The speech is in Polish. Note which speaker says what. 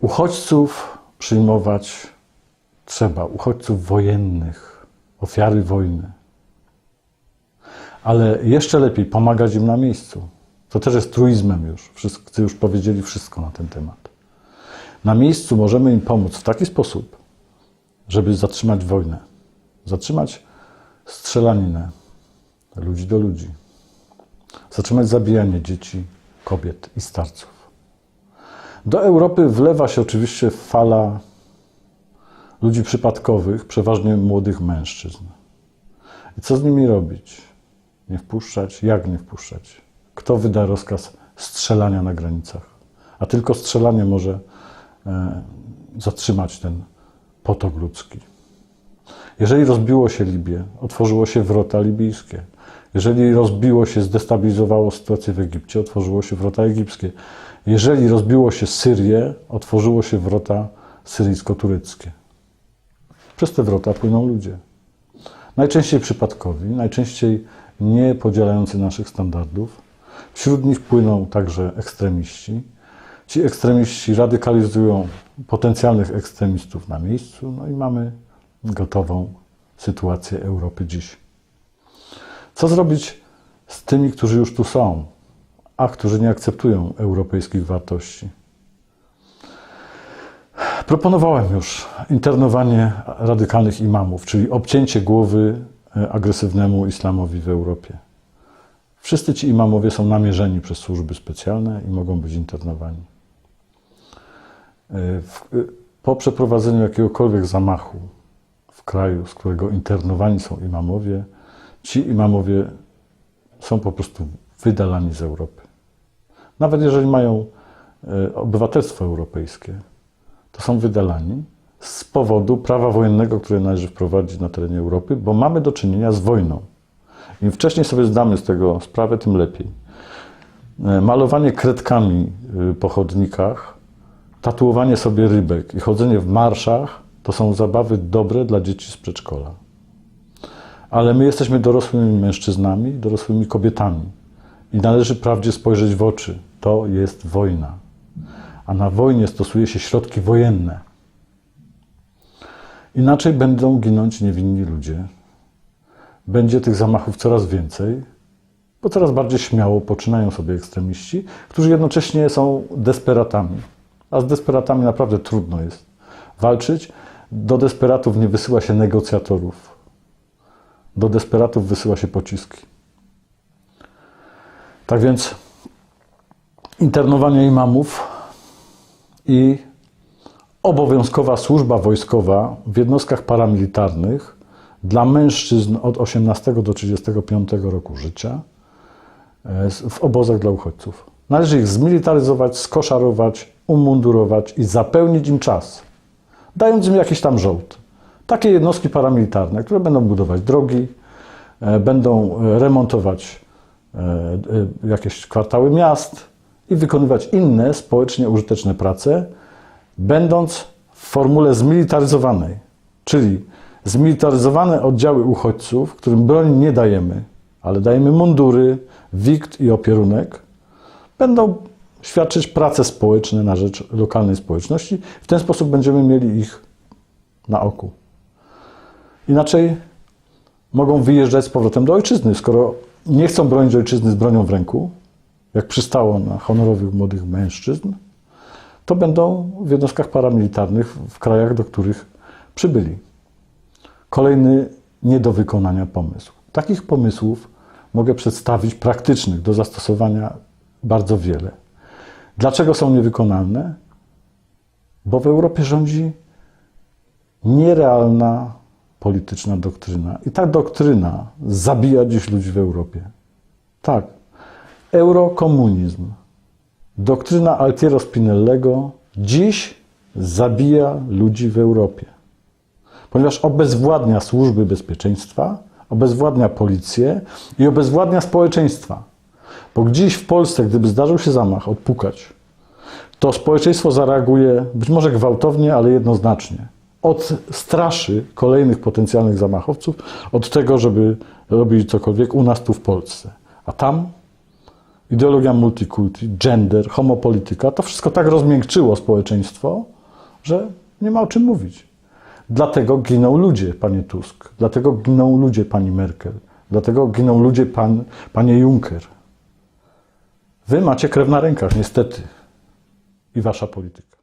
Speaker 1: Uchodźców przyjmować trzeba, uchodźców wojennych, ofiary wojny. Ale jeszcze lepiej pomagać im na miejscu. To też jest truizmem już. Wszyscy już powiedzieli wszystko na ten temat. Na miejscu możemy im pomóc w taki sposób, żeby zatrzymać wojnę. Zatrzymać strzelaninę ludzi do ludzi. Zatrzymać zabijanie dzieci, kobiet i starców. Do Europy wlewa się oczywiście fala ludzi przypadkowych, przeważnie młodych mężczyzn. I co z nimi robić? Nie wpuszczać? Jak nie wpuszczać? Kto wyda rozkaz strzelania na granicach? A tylko strzelanie może zatrzymać ten potok ludzki. Jeżeli rozbiło się Libię, otworzyło się wrota libijskie. Jeżeli rozbiło się, zdestabilizowało sytuację w Egipcie, otworzyło się wrota egipskie. Jeżeli rozbiło się Syrię, otworzyło się wrota syryjsko-tureckie. Przez te wrota płyną ludzie. Najczęściej przypadkowi, najczęściej nie podzielający naszych standardów. Wśród nich płyną także ekstremiści. Ci ekstremiści radykalizują potencjalnych ekstremistów na miejscu, no i mamy gotową sytuację Europy dziś. Co zrobić z tymi, którzy już tu są, a którzy nie akceptują europejskich wartości? Proponowałem już internowanie radykalnych imamów, czyli obcięcie głowy agresywnemu islamowi w Europie. Wszyscy ci imamowie są namierzeni przez służby specjalne i mogą być internowani. Po przeprowadzeniu jakiegokolwiek zamachu w kraju, z którego internowani są imamowie, ci imamowie są po prostu wydalani z Europy. Nawet jeżeli mają obywatelstwo europejskie, to są wydalani z powodu prawa wojennego, które należy wprowadzić na terenie Europy, bo mamy do czynienia z wojną. Im wcześniej sobie zdamy z tego sprawę, tym lepiej. Malowanie kredkami po chodnikach, tatuowanie sobie rybek i chodzenie w marszach to są zabawy dobre dla dzieci z przedszkola. Ale my jesteśmy dorosłymi mężczyznami, dorosłymi kobietami i należy prawdzie spojrzeć w oczy. To jest wojna. A na wojnie stosuje się środki wojenne. Inaczej będą ginąć niewinni ludzie. Będzie tych zamachów coraz więcej, bo coraz bardziej śmiało poczynają sobie ekstremiści, którzy jednocześnie są desperatami. A z desperatami naprawdę trudno jest walczyć. Do desperatów nie wysyła się negocjatorów. Do desperatów wysyła się pociski. Tak więc internowanie imamów i obowiązkowa służba wojskowa w jednostkach paramilitarnych dla mężczyzn od 18 do 35 roku życia w obozach dla uchodźców. Należy ich zmilitaryzować, skoszarować, umundurować i zapełnić im czas, dając im jakiś tam żołd. Takie jednostki paramilitarne, które będą budować drogi, będą remontować jakieś kwartały miast i wykonywać inne społecznie użyteczne prace, będąc w formule zmilitaryzowanej, czyli zmilitaryzowane oddziały uchodźców, którym broni nie dajemy, ale dajemy mundury, wikt i opierunek, będą świadczyć prace społeczne na rzecz lokalnej społeczności. W ten sposób będziemy mieli ich na oku. Inaczej mogą wyjeżdżać z powrotem do ojczyzny. Skoro nie chcą bronić ojczyzny z bronią w ręku, jak przystało na honorowych młodych mężczyzn, to będą w jednostkach paramilitarnych w krajach, do których przybyli. Kolejny nie do wykonania pomysł. Takich pomysłów mogę przedstawić praktycznych do zastosowania bardzo wiele. Dlaczego są niewykonalne? Bo w Europie rządzi nierealna polityczna doktryna. I ta doktryna zabija dziś ludzi w Europie. Tak. Eurokomunizm. Doktryna Altiero Spinellego dziś zabija ludzi w Europie. Ponieważ obezwładnia służby bezpieczeństwa, obezwładnia policję i obezwładnia społeczeństwa. Bo dziś w Polsce, gdyby zdarzył się zamach, odpukać, to społeczeństwo zareaguje być może gwałtownie, ale jednoznacznie. Odstraszy kolejnych potencjalnych zamachowców od tego, żeby robili cokolwiek u nas tu w Polsce. A tam ideologia multikulti, gender, homopolityka, to wszystko tak rozmiękczyło społeczeństwo, że nie ma o czym mówić. Dlatego giną ludzie, panie Tusk. Dlatego giną ludzie, pani Merkel. Dlatego giną ludzie, panie Juncker. Wy macie krew na rękach, niestety. I wasza polityka.